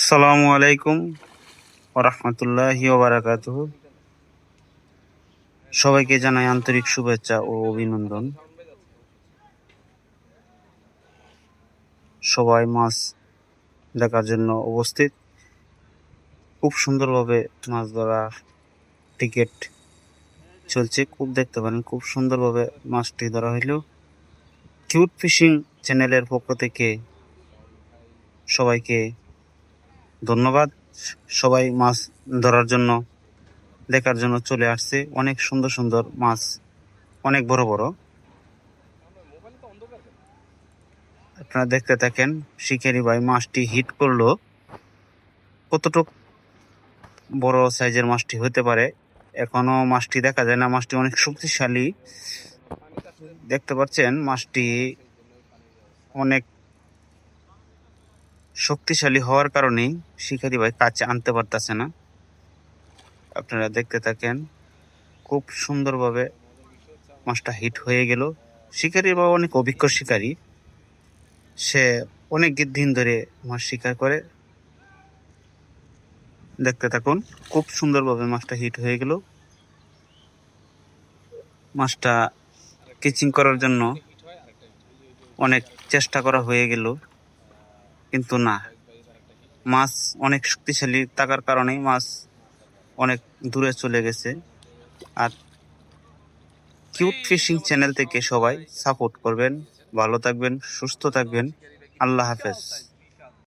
আসসালামু আলাইকুম ওরহমতুল্লাহি ওবারাকাতুহু। সবাইকে জানাই আন্তরিক শুভেচ্ছা ও অভিনন্দন। সবাই মাছ দেখার জন্য উপস্থিত। খুব সুন্দরভাবে মাছ ধরার টিকিট চলছে, খুব দেখতে পারেন খুব সুন্দরভাবে মাছটি ধরা হইল। কিউট ফিশিং চ্যানেলের পক্ষ থেকে সবাইকে ধন্যবাদ। সবাই মাছ ধরার জন্য দেখার জন্য চলে আসছে। অনেক সুন্দর সুন্দর মাছ, অনেক বড় বড়। আপনারা দেখতে থাকেন। শিকারি ভাই মাছটি হিট করলো। কতটুক বড় সাইজের মাছটি হতে পারে এখনো মাছটি দেখা যায় না। মাছটি অনেক শক্তিশালী, দেখতে পাচ্ছেন মাছটি অনেক শক্তিশালী হওয়ার কারণেই শিকারি ভাই কাছে আনতে পারতেছে না। আপনারা দেখতে থাকেন। খুব সুন্দরভাবে মাছটা হিট হয়ে গেল। শিকারি ভাই অনেক অভিজ্ঞ শিকারী, সে অনেক দিন ধরে মাছ শিকার করে। দেখতে থাকুন, খুব সুন্দরভাবে মাছটা হিট হয়ে গেল। মাছটা কেচিং করার জন্য অনেক চেষ্টা করা হয়ে গেল, কিন্তু না, মাছ অনেক শক্তিশালী থাকার কারণে মাছ অনেক দূরে চলে গেছে। আর কিউট ফিশিং চ্যানেল থেকে সবাই সাপোর্ট করবেন। ভালো থাকবেন, সুস্থ থাকবেন। আল্লাহ হাফেজ।